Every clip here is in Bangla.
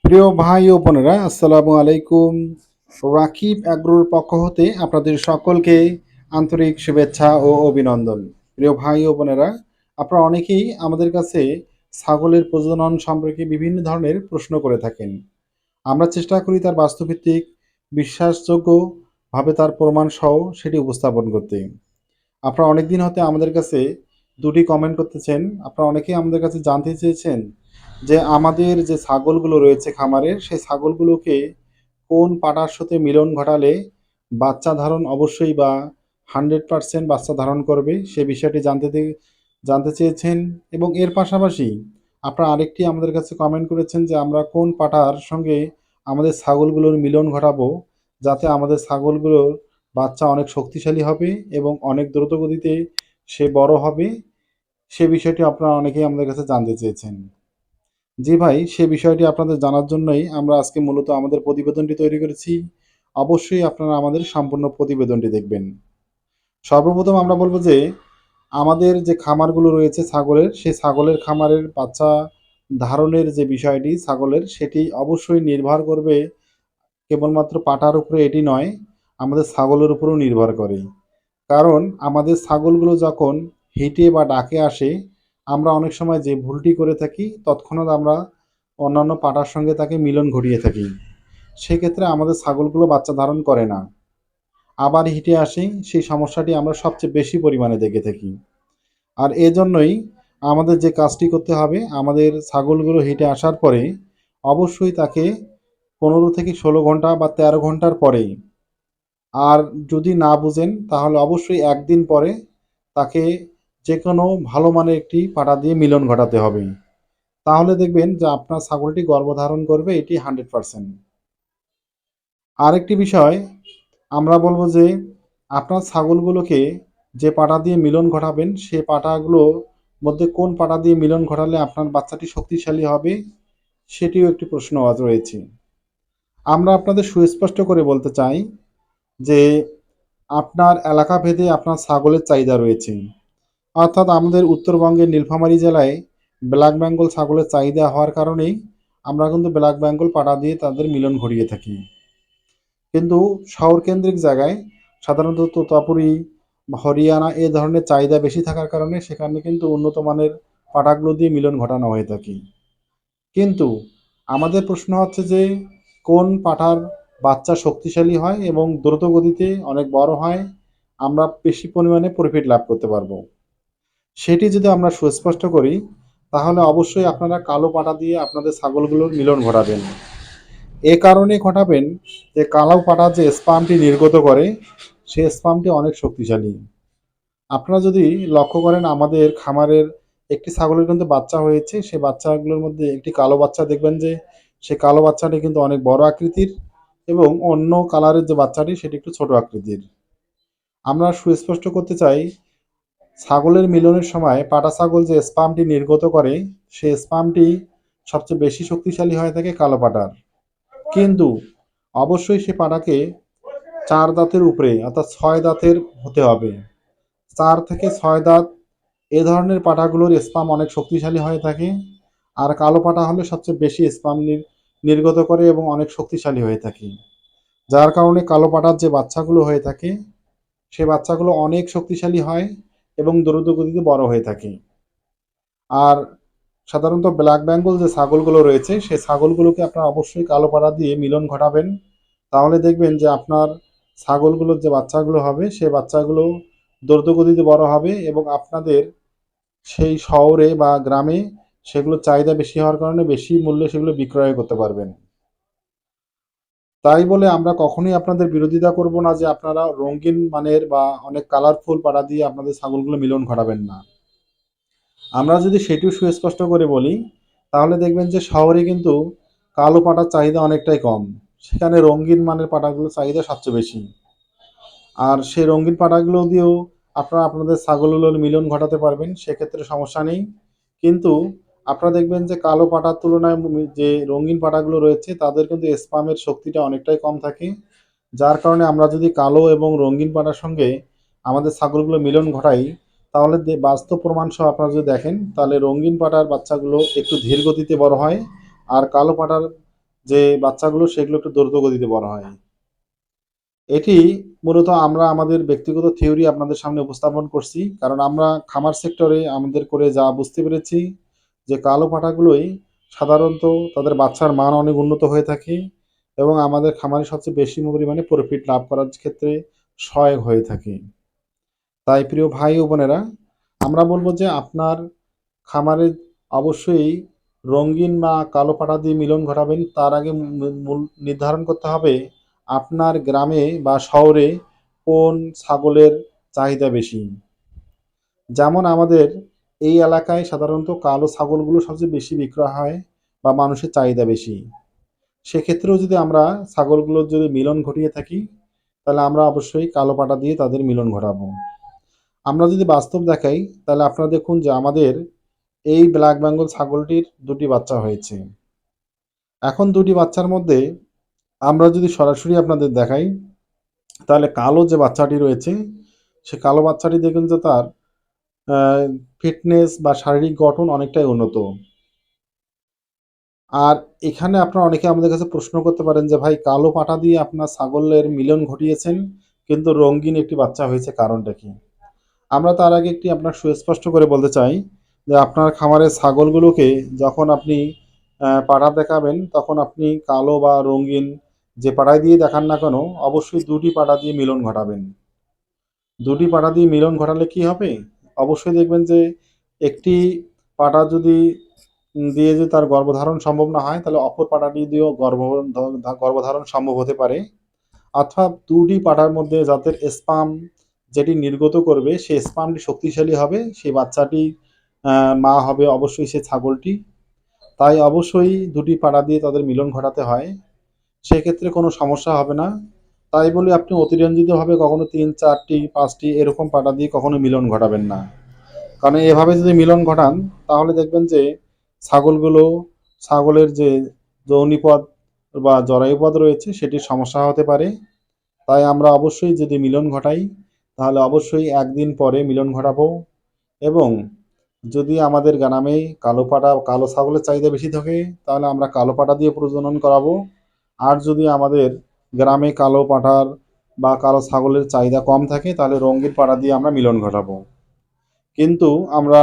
প্রিয় ভাই ও বোনেরা, আসসালামু আলাইকুম। রাকিব অ্যাগ্রোর পক্ষ হতে আপনাদের সকলকে আন্তরিক শুভেচ্ছা ও অভিনন্দন। প্রিয় ভাই ও বোনেরা, আপনারা অনেকেই আমাদের কাছে ছাগলের প্রজনন সম্পর্কে বিভিন্ন ধরনের প্রশ্ন করে থাকেন। আমরা চেষ্টা করি তার বাস্তবভিত্তিক, বিশ্বাসযোগ্যভাবে তার প্রমাণ সহ সেটি উপস্থাপন করতে। আপনারা অনেকদিন হতে আমাদের কাছে দুটি কমেন্ট করতেছেন। আপনারা অনেকেই আমাদের কাছে জানতে চেয়েছেন যে আমাদের যে ছাগলগুলো রয়েছে খামারের, সেই ছাগলগুলোকে কোন পাটার সাথে মিলন ঘটালে বাচ্চা ধারণ অবশ্যই বা 100% বাচ্চা ধারণ করবে, সে বিষয়টি জানতে চেয়েছেন। এবং এর পাশাপাশি আপনারা আরেকটি আমাদের কাছে কমেন্ট করেছেন যে আমরা কোন পাটার সঙ্গে আমাদের ছাগলগুলোর মিলন ঘটাবো, যাতে আমাদের ছাগলগুলোর বাচ্চা অনেক শক্তিশালী হবে এবং অনেক দ্রুত গতিতে সে বড় হবে। সে বিষয়টি আপনারা অনেকেই আমাদের কাছে জানতে চেয়েছেন। জি ভাই, সে বিষয়টি আপনাদের জানার জন্যই আমরা আজকে মূলত আমাদের প্রতিবেদনটি তৈরি করেছি। অবশ্যই আপনারা আমাদের সম্পূর্ণ প্রতিবেদনটি দেখবেন। সর্বপ্রথম আমরা বলব যে আমাদের যে খামারগুলো রয়েছে ছাগলের, সেই ছাগলের খামারের বাচ্চা ধারণের যে বিষয়টি ছাগলের, সেটি অবশ্যই নির্ভর করবে কেবলমাত্র পাটার উপরে, এটি নয়, আমাদের ছাগলের উপরেও নির্ভর করে। কারণ আমাদের ছাগলগুলো যখন হিটে বা ডাকে আসে, আমরা অনেক সময় যে ভুলটি করে থাকি, তৎক্ষণাৎ আমরা অন্যান্য পাটার সঙ্গে তাকে মিলন ঘটিয়ে থাকি। সেক্ষেত্রে আমাদের ছাগলগুলো বাচ্চা ধারণ করে না, আবার হিটে আসে। সেই সমস্যাটি আমরা সবচেয়ে বেশি পরিমাণে দেখে থাকি। আর এজন্যই আমাদের যে কাজটি করতে হবে, আমাদের ছাগলগুলো হিটে আসার পরে অবশ্যই তাকে 15 থেকে 16 ঘন্টা বা 13 ঘন্টার পরে, আর যদি না বুঝেন তাহলে অবশ্যই একদিন পরে তাকে যে কোনো ভালো মানের একটি পাটা দিয়ে মিলন ঘটাতে হবে। তাহলে দেখবেন যে আপনার ছাগলটি গর্ভধারণ করবে, এটি 100%। আরেকটি বিষয় আমরা বলবো যে আপনার ছাগলগুলোকে যে পাটা দিয়ে মিলন ঘটাবেন, সে পাটাগুলোর মধ্যে কোন পাটা দিয়ে মিলন ঘটালে আপনার বাচ্চাটি শক্তিশালী হবে, সেটিও একটি প্রশ্ন আজ রয়েছে। আমরা আপনাদের সুস্পষ্ট করে বলতে চাই যে আপনার এলাকা ভেদে আপনার ছাগলের চাহিদা রয়েছে। অর্থাৎ আমাদের উত্তরবঙ্গের নীলফামারী জেলায় ব্ল্যাক বেঙ্গল ছাগলের চাহিদা হওয়ার কারণেই আমরা কিন্তু ব্ল্যাক বেঙ্গল পাটা দিয়ে তাদের মিলন ঘটিয়ে থাকি। কিন্তু শহরকেন্দ্রিক জায়গায় সাধারণত তোতাপুরি বা হরিয়ানা এ ধরনের চাহিদা বেশি থাকার কারণে সেখানে কিন্তু উন্নত মানের পাঠাগুলো দিয়ে মিলন ঘটানো হয়ে থাকে। কিন্তু আমাদের প্রশ্ন হচ্ছে যে কোন পাঠার বাচ্চা শক্তিশালী হয় এবং দ্রুত গতিতে অনেক বড় হয়, আমরা বেশি পরিমাণে প্রফিট লাভ করতে পারবো। সেটি যদি আমরা সুস্পষ্ট করি, তাহলে অবশ্যই আপনারা কালো পাঠা দিয়ে আপনাদের ছাগলগুলোর মিলন ঘটাবেন। এ কারণে ঘটাবেন যে কালো পাঠা যে স্পামটি নির্গত করে, সে স্পামটি অনেক শক্তিশালী। আপনারা যদি লক্ষ্য করেন, আমাদের খামারের একটি ছাগলের কিন্তু বাচ্চা হয়েছে, সে বাচ্চাগুলোর মধ্যে একটি কালো বাচ্চা দেখবেন যে সে কালো বাচ্চাটি কিন্তু অনেক বড় আকৃতির, এবং অন্য কালারের যে বাচ্চাটি সেটি একটু ছোট আকৃতির। আমরা সুস্পষ্ট করতে চাই, ছাগলের মিলনের সময় পাটা ছাগল যে স্পামটি নির্গত করে, সেই স্পামটি সবচেয়ে বেশি শক্তিশালী হয়ে থাকে কালো পাটার। কিন্তু অবশ্যই সে পাটাকে 4 দাঁতের উপরে অর্থাৎ 6 দাঁতের হতে হবে। 4 থেকে 6 দাঁত এ ধরনের পাঠাগুলোর স্পাম অনেক শক্তিশালী হয়ে থাকে। আর কালো পাঠা হলে সবচেয়ে বেশি স্পাম নির্গত করে এবং অনেক শক্তিশালী হয়ে থাকে। যার কারণে কালো পাঠার যে বাচ্চাগুলো হয়ে থাকে, সে বাচ্চাগুলো অনেক শক্তিশালী হয় এবং দ্রুত গতিতে বড় হয়ে থাকে। আর সাধারণত ব্ল্যাক বেঙ্গল যে ছাগলগুলো রয়েছে, সেই ছাগলগুলোকে আপনারা অবশ্যই কালো পাড়া দিয়ে মিলন ঘটাবেন। তাহলে দেখবেন যে আপনার ছাগলগুলোর যে বাচ্চাগুলো হবে, সেই বাচ্চাগুলো দ্রুত গতিতে বড় হবে এবং আপনাদের সেই শহরে বা গ্রামে সেগুলোর চাহিদা বেশি হওয়ার কারণে বেশি মূল্যে সেগুলো বিক্রয় করতে পারবেন। তাই বলে আমরা কখনোই আপনাদের বিরোধিতা করব না যে আপনারা রঙিন মানের বা অনেক কালারফুল পাড়া দিয়ে আপনাদের ছাগলগুলো মিলন ঘটাবেন না। আমরা যদি সেটিও সুস্পষ্ট করে বলি, তাহলে দেখবেন যে শহরে কিন্তু কালো পাটার চাহিদা অনেকটাই কম। সেখানে রঙিন মানের পাটাগুলোর চাহিদা সবচেয়ে বেশি। আর সেই রঙিন পাটাগুলো দিয়েও আপনারা আপনাদের ছাগলগুলোর মিলন ঘটাতে পারবেন, সেক্ষেত্রে সমস্যা নেই। কিন্তু আপনারা দেখবেন যে কালো পাটার তুলনায় যে রঙিন পাটাগুলো রয়েছে, তাদের কিন্তু স্পামের শক্তিটা অনেকটাই কম থাকে। যার কারণে আমরা যদি কালো এবং রঙিন পাটার সঙ্গে আমাদের ছাগলগুলো মিলন ঘটাই, তাহলে বাস্তব প্রমাণ সহ আপনারা যদি দেখেন, তাহলে রঙিন পাটার বাচ্চাগুলো একটু ধীর গতিতে বড় হয়, আর কালো পাটার যে বাচ্চাগুলো সেগুলো একটু দ্রুত গতিতে বড় হয়। এটি মূলত আমরা আমাদের ব্যক্তিগত থিওরি আপনাদের সামনে উপস্থাপন করছি। কারণ আমরা খামার সেক্টরে আমাদের করে যা বুঝতে পেরেছি যে কালো পাঠাগুলোই সাধারণত তাদের বাচ্চার মান অনেক উন্নত হয়ে থাকে এবং আমাদের খামারে সবচেয়ে বেশি পরিমাণে প্রফিট লাভ করার ক্ষেত্রে সহায়ক হয়ে থাকে। তাই প্রিয় ভাই ও বোনেরা, আমরা বলব যে আপনার খামারে অবশ্যই রঙিন বা কালো পাঠা দিয়ে মিলন ঘটাবেন। তার আগে মূল নির্ধারণ করতে হবে আপনার গ্রামে বা শহরে কোন ছাগলের চাহিদা বেশি। যেমন আমাদের এই এলাকায় সাধারণত কালো ছাগলগুলো সবচেয়ে বেশি বিক্রয় হয় বা মানুষের চাহিদা বেশি। সেক্ষেত্রেও যদি আমরা ছাগলগুলোর যদি মিলন ঘটিয়ে থাকি, তাহলে আমরা অবশ্যই কালো পাঠা দিয়ে তাদের মিলন ঘটাবো। আমরা যদি বাস্তব দেখাই, তাহলে আপনারা দেখুন যে আমাদের এই ব্ল্যাক বেঙ্গল ছাগলটির ২ টি বাচ্চা হয়েছে। এখন ২ টি বাচ্চার মধ্যে আমরা যদি সরাসরি আপনাদের দেখাই, তাহলে কালো যে বাচ্চাটি রয়েছে, সে কালো বাচ্চাটি দেখবেন যে তার আ ফিটনেস বা শারীরিক গঠন অনেকটাই উন্নত। আর এখানে আপনারা অনেকে আমাদের কাছে প্রশ্ন করতে পারেন যে, "ভাই কালো পাঠা দিয়ে আপনার ছাগলের মিলন ঘটিয়েছেন, কিন্তু রঙিন একটি বাচ্চা হয়েছে কারণটা কি?" আমরা তার আগে একটি আপনার সুস্পষ্ট করে বলতে চাই যে আপনার খামারের ছাগলগুলোকে যখন আপনি পাঠা দেখাবেন, তখন আপনি কালো বা রঙিন যে পাঠাই দিয়ে দেখান না কেন, অবশ্যই ২ টি পাঠা দিয়ে মিলন ঘটাবেন। ২ টি পাঠা দিয়ে মিলন ঘটালে কি হবে? অবশ্যই দেখবেন যে একটি পাঠা যদি দিয়ে যদি তার গর্ভধারণ সম্ভব না হয়, তাহলে অপর পাঠাটি দিয়েও গর্ভধারণ সম্ভব হতে পারে। অর্থাৎ ২ টি পাঠার মধ্যে যাদের স্পাম যেটি নির্গত করবে, সেই স্পামটি শক্তিশালী হবে, সেই বাচ্চাটি আ মা হবে অবশ্যই সে ছাগলটি। তাই অবশ্যই ২ টি পাঠা দিয়ে তাদের মিলন ঘটাতে হয়। সেক্ষেত্রে কোনো সমস্যা হবে না। তাই বলে আপনি অতিরঞ্জিতভাবে কখনো ৩, ৪ টি, ৫ টি এরকম পাঠা দিয়ে কখনো মিলন ঘটাবেন না। কারণ এভাবে যদি মিলন ঘটান, তাহলে দেখবেন যে ছাগলগুলো ছাগলের যে যৌনিপথ বা জরায়ুপথ রয়েছে সেটির সমস্যা হতে পারে। তাই আমরা অবশ্যই যদি মিলন ঘটাই, তাহলে অবশ্যই ১ দিন পরে মিলন ঘটাবো এবং যদি আমাদের গ্রামে কালো পাঠা কালো ছাগলের চাহিদা বেশি থাকে, তাহলে আমরা কালো পাঠা দিয়ে প্রজনন করাবো। আর যদি আমাদের গ্রামে কালো পাঠার বা কালো ছাগলের চাহিদা কম থাকে, তাহলে রঙিন পাঠা দিয়ে আমরা মিলন ঘটাবো। কিন্তু আমরা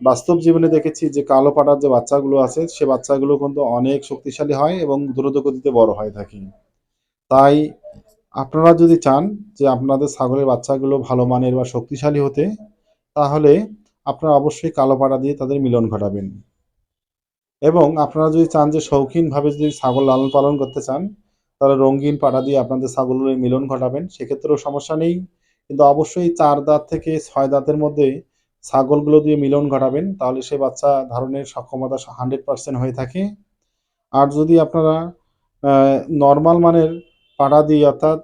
বাস্তব জীবনে দেখেছি যে কালো পাঠার যে বাচ্চাগুলো আছে, সে বাচ্চাগুলো কিন্তু অনেক শক্তিশালী হয় এবং দ্রুত গতিতে বড় হয়ে থাকে। তাই আপনারা যদি চান যে আপনাদের ছাগলের বাচ্চাগুলো ভালো মানের বা শক্তিশালী হতে, তাহলে আপনারা অবশ্যই কালো পাড়া দিয়ে তাদের মিলন ঘটাবেন। এবং আপনারা যদি চান যে শৌখিনভাবে যদি ছাগল লালন পালন করতে চান, তাহলে রঙিন পাড়া দিয়ে আপনাদের ছাগলের মিলন ঘটাবেন। সেক্ষেত্রেও সমস্যা নেই। কিন্তু অবশ্যই ৪ দাঁত থেকে ৬ দাঁতের মধ্যে ছাগলগুলো দিয়ে মিলন ঘটাবেন। তাহলে সে বাচ্চা ধারণের সক্ষমতা 100% হয়ে থাকে। আর যদি আপনারা আ নরমাল মানের পাড়া দিয়ে অর্থাৎ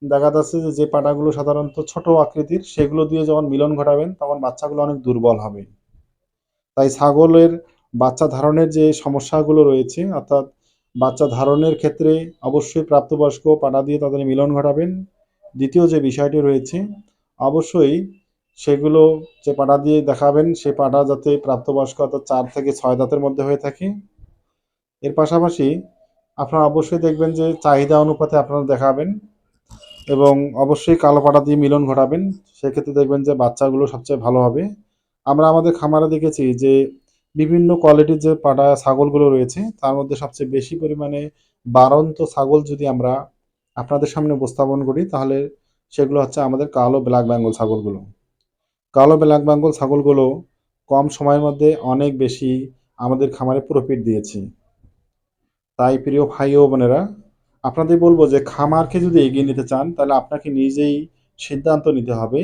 দেখা যাচ্ছে যে, যে পাড়াগুলো সাধারণত ছোট আকৃতির সেগুলো দিয়ে যখন মিলন ঘটাবেন তখন বাচ্চাগুলো অনেক দুর্বল হবে। তাই ছাগলের বাচ্চা ধারণের যে সমস্যাগুলো রয়েছে অর্থাৎ বাচ্চা ধারণের ক্ষেত্রে অবশ্যই প্রাপ্তবয়স্ক পাড়া দিয়ে তাদের মিলন ঘটাবেন। দ্বিতীয় যে বিষয়টি রয়েছে অবশ্যই সেগুলো যে পাড়া দিয়ে দেখাবেন সে পাড়া যাতে প্রাপ্তবয়স্ক অর্থাৎ ৪ থেকে ৬ দাঁতের মধ্যে হয়ে থাকে। এর পাশাপাশি আপনারা অবশ্যই দেখবেন যে চাহিদা অনুপাতে আপনারা দেখাবেন এবং অবশ্যই কালো পাড়া দিয়ে মিলন ঘটাবেন। সেক্ষেত্রে দেখবেন যে বাচ্চাগুলো সবচেয়ে ভালো হবে। আমরা আমাদের খামারে দেখেছি যে বিভিন্ন কোয়ালিটির যে পাঠা ছাগলগুলো রয়েছে তার মধ্যে সবচেয়ে বেশি পরিমাণে বাড়ন্ত ছাগল যদি আমরা আপনাদের সামনে উপস্থাপন করি তাহলে সেগুলো হচ্ছে আমাদের কালো ব্ল্যাক বেঙ্গল ছাগলগুলো। কালো ব্ল্যাক বেঙ্গল ছাগলগুলো কম সময়ের মধ্যে অনেক বেশি আমাদের খামারে প্রফিট দিয়েছে। তাই প্রিয় ভাই ও বোনেরা, আপনাদের বলব যে খামারকে যদি এগিয়ে নিতে চান তাহলে আপনাকে নিজেই সিদ্ধান্ত নিতে হবে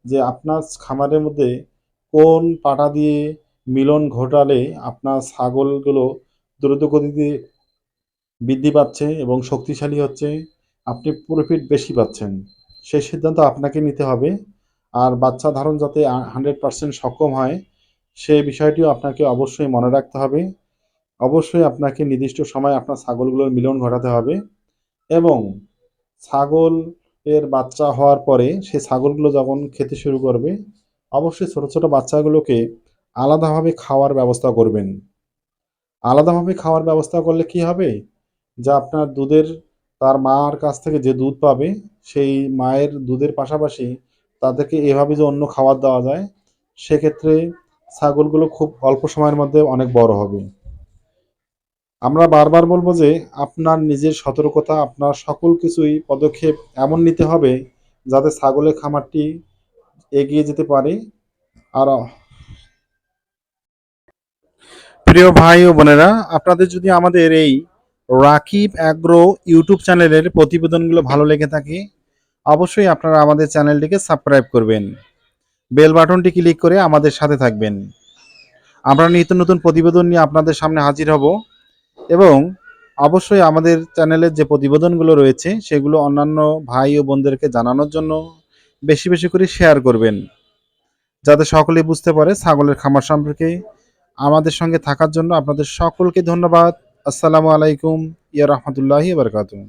যে আপনার খামারের মধ্যে কোন পাঠা দিয়ে মিলন ঘটালে আপনার ছাগলগুলো দ্রুত গতিতে বৃদ্ধি পাচ্ছে এবং শক্তিশালী হচ্ছে, আপনি প্রফিট বেশি পাচ্ছেন। সেই সিদ্ধান্ত আপনাকে নিতে হবে। আর বাচ্চা ধারণ যাতে 100% সক্ষম হয়, সে বিষয়টিও আপনাকে অবশ্যই মনে রাখতে হবে। অবশ্যই আপনাকে নির্দিষ্ট সময়ে আপনার ছাগলগুলোর মিলন ঘটাতে হবে এবং ছাগল এর বাচ্চা হওয়ার পরে সে ছাগলগুলো যখন খেতে শুরু করবে, অবশ্যই ছোট, ছোট বাচ্চাগুলোকে আলাদাভাবে খাওয়ার ব্যবস্থা করবেন। আলাদাভাবে খাওয়ার ব্যবস্থা করলে কি হবে? যা আপনার দুধের তার মার কাছ থেকে যে দুধ পাবে সেই মায়ের দুধের পাশাপাশি তাদেরকে এভাবে যে অন্য খাবার দেওয়া যায় সেক্ষেত্রে ছাগলগুলো খুব অল্প সময়ের মধ্যে অনেক বড় হবে। আমরা বারবার বলবো যে আপনার নিজের সতর্কতা আপনার সকল কিছুই পদক্ষেপ এমন নিতে হবে যাতে ছাগলের খামারটি এগিয়ে যেতে পারে। আর প্রিয় ভাই ও বোনেরা, আপনাদের যদি আমাদের এই রাকিব অ্যাগ্রো ইউটিউব চ্যানেলের প্রতিবেদনগুলো ভালো লেগে থাকে অবশ্যই আপনারা আমাদের চ্যানেলটিকে সাবস্ক্রাইব করবেন, বেল বাটনটি ক্লিক করে আমাদের সাথে থাকবেন। আমরা নিত্য নতুন প্রতিবেদন নিয়ে আপনাদের সামনে হাজির হব এবং অবশ্যই আমাদের চ্যানেলের যে প্রতিবেদনগুলো রয়েছে সেগুলো অন্যান্য ভাই ও বোনদেরকে জানানোর জন্য বেশি বেশি করে শেয়ার করবেন, যাতে সকলেই বুঝতে পারে ছাগলের খামার সম্পর্কে। আমাদের সঙ্গে থাকার জন্য আপনাদের সকলকে ধন্যবাদ। আসসালামু আলাইকুম ইয়া রাহমাতুল্লাহি ওয়া বারাকাতুহু।